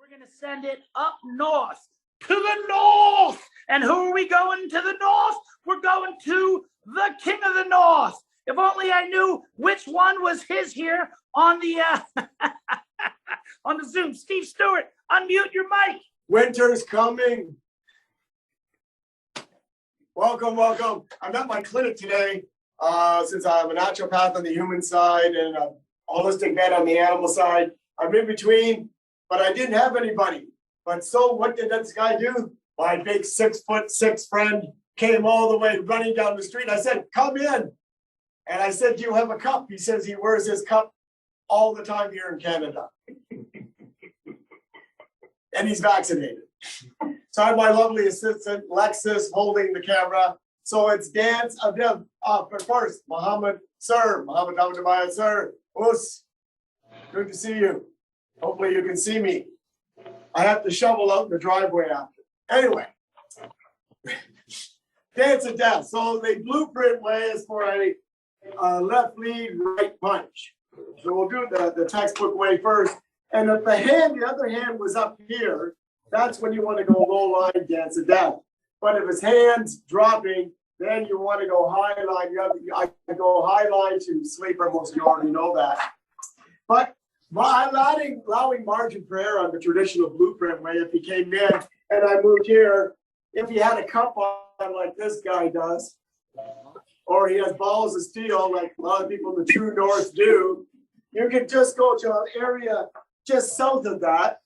We're going to send it up north, to the north. And who are we going to the north? We're going to the King of the North. If only I knew which one was his here on the on the Zoom. Steve Stewart, unmute your mic. Winter's coming. Welcome, welcome. I'm at my clinic today since I'm a naturopath on the human side and a holistic vet on the animal side. I'm in between, but I didn't have anybody. But so what did this guy do? My big 6'6" friend came all the way running down the street. I said, come in. And I said, do you have a cup? He says he wears his cup all the time here in Canada. And he's vaccinated. So I have my lovely assistant, Lexus, holding the camera. So it's dance of them. But first, Mohammed, sir, Mohammed Abdullah, sir, Us, good to see you. Hopefully you can see me. I have to shovel out the driveway after. Anyway, dance of death. So the blueprint way is for a left lead, right punch. So we'll do the textbook way first. And if the other hand was up here, that's when you want to go low line, dance of death. But if his hand's dropping, then you want to go high line. I go high line to sleeper, most of you already know that. But by allowing margin for error on the traditional blueprint way, if he came in and I moved here, if he had a cup on like this guy does, or he has balls of steel like a lot of people in the true north do, you can just go to an area just south of that.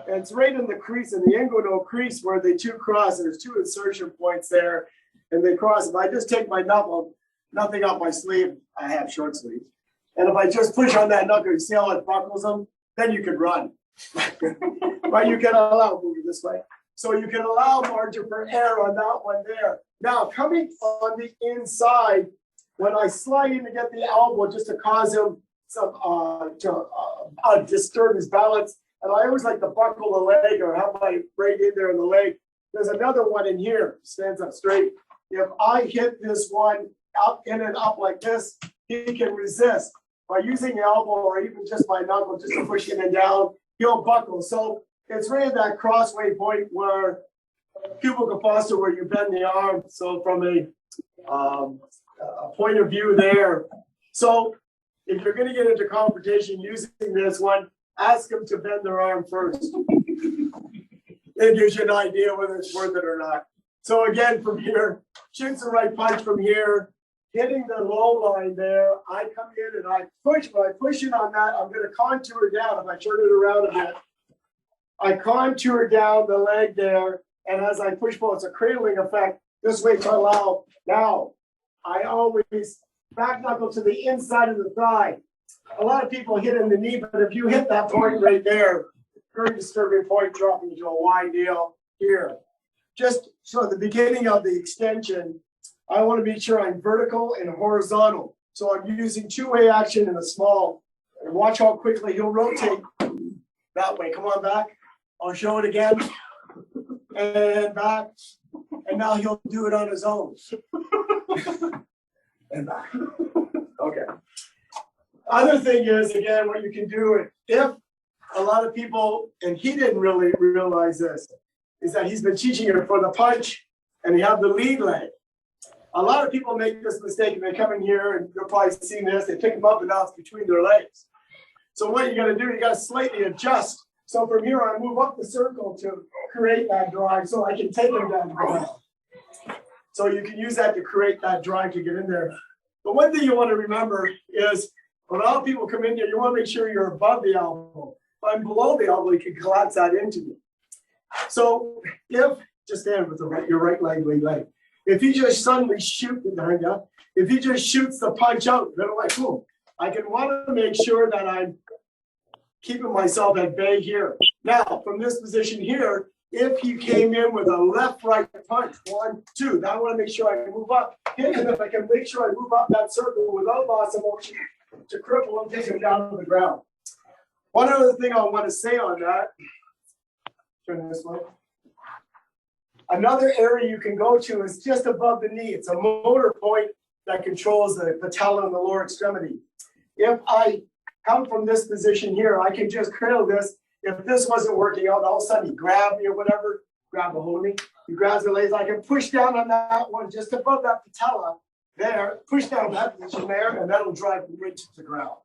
And it's right in the crease, in the inguinal crease where they two cross, and there's two insertion points there, and they cross. If I just take my knuckle, nothing up my sleeve, I have short sleeves. And if I just push on that knuckle, you see how it buckles them? Then you can run. But you can allow moving this way. So you can allow margin for error on that one there. Now, coming on the inside, when I slide in to get the elbow just to cause him some disturb his balance, and I always like to buckle the leg or have my right in there in the leg. There's another one in here, stands up straight. If I hit this one up in and up like this, he can resist. By using the elbow or even just my knuckle, just to push in and down, he'll buckle. So it's really that crossway point where cubical fossa, where you bend the arm. So from a point of view there. So if you're going to get into confrontation using this one, ask them to bend their arm first. It gives you an idea whether it's worth it or not. So again, from here, shoots the right punch from here, hitting the low line there. I come in and I push. When I push in on that, I'm going to contour down. If I turn it around a bit, I contour down the leg there. And as I push forward, it's a cradling effect. This way to allow. Now, I always back knuckle to the inside of the thigh. A lot of people hit in the knee, but if you hit that point right there, very disturbing point, dropping into a wide deal here. Just so at the beginning of the extension, I want to make sure I'm vertical and horizontal. So I'm using two-way action in a small. And watch how quickly he'll rotate that way. Come on back. I'll show it again. And back. And now he'll do it on his own. And back. Okay. Other thing is, again, what you can do, if a lot of people, and he didn't really realize this, is that he's been teaching it for the punch and you have the lead leg. A lot of people make this mistake and they come in here and you'll probably seen this, they pick them up and now it's between their legs. So what you gotta do, you gotta slightly adjust. So from here, I move up the circle to create that drive so I can take them down the ground. So you can use that to create that drive to get in there. But one thing you wanna remember is, when a lot of people come in here, you want to make sure you're above the elbow. If I'm below the elbow, you can collapse that into me. So if, just stand with your right leg. If he just suddenly shoots behind you, if he just shoots the punch out, then I'm like, boom. I can want to make sure that I'm keeping myself at bay here. Now, from this position here, if he came in with a left-right punch, 1, 2, now I want to make sure I move up. And if I can make sure I move up that circle without loss of motion, to cripple him, take him down to the ground. One other thing I want to say on that, turn this way. Another area you can go to is just above the knee. It's a motor point that controls the patella and the lower extremity. If I come from this position here, I can just cradle this if this wasn't working out, all of a sudden he grabbed me or whatever, grab a hold of me. He grabs the legs. I can push down on that one just above that patella there, push down that position there, and that'll drive him right to the ground.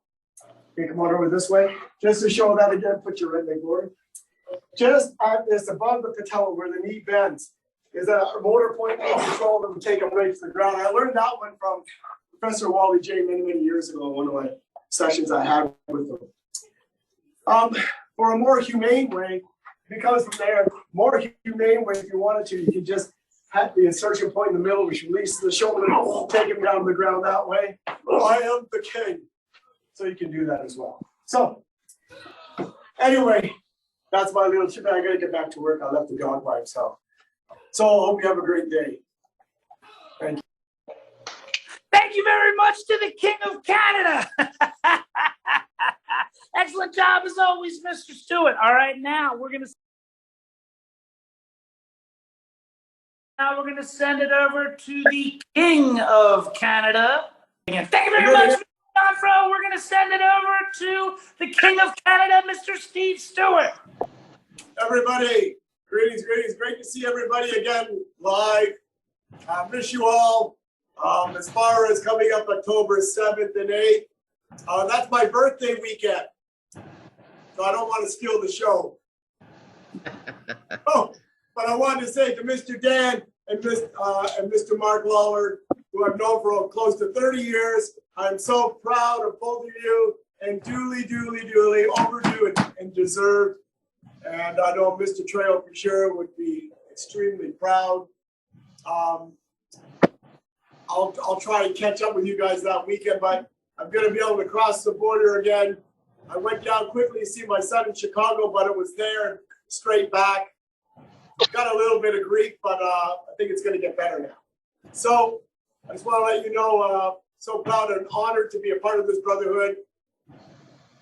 Okay, come on over this way. Just to show that again, put your right leg forward. Just at this above the patella where the knee bends is a motor point of control that will take him right to the ground. I learned that one from Professor Wally J many years ago in one of my sessions I had with him. For a more humane way, because from there, more humane way, if you wanted to, you could just have the insertion point in the middle, which releases the shoulder, take him down to the ground that way. I am the king. So you can do that as well. So anyway, that's my little tip. I gotta get back to work. I left the dog by himself. So I hope you have a great day. Thank you. Thank you very much to the King of Canada. Excellent job as always, Mr. Stewart. All right, now we're gonna send it over to the King of Canada. Again, thank you very much, John Fro. We're gonna send it over to the King of Canada, Mr. Steve Stewart. Everybody, greetings. Great to see everybody again live. I miss you all. As far as coming up October 7th and 8th, that's my birthday weekend. So I don't want to steal the show. Oh, but I wanted to say to Mr. Dan and Mr. Mark Lawler, who I've known for close to 30 years, I'm so proud of both of you and duly overdue and deserved. And I know Mr. Trail for sure would be extremely proud. I'll try and catch up with you guys that weekend, but I'm going to be able to cross the border again. I went down quickly to see my son in Chicago, but it was there and straight back. Got a little bit of grief, but I think it's going to get better now. So I just want to let you know, so proud and honored to be a part of this brotherhood.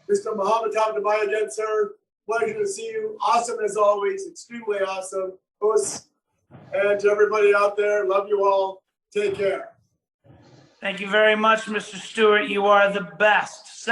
Mr. Muhammad Tabdabai again, sir. Pleasure to see you. Awesome as always. Extremely awesome. And to everybody out there, love you all. Take care. Thank you very much, Mr. Stewart. You are the best.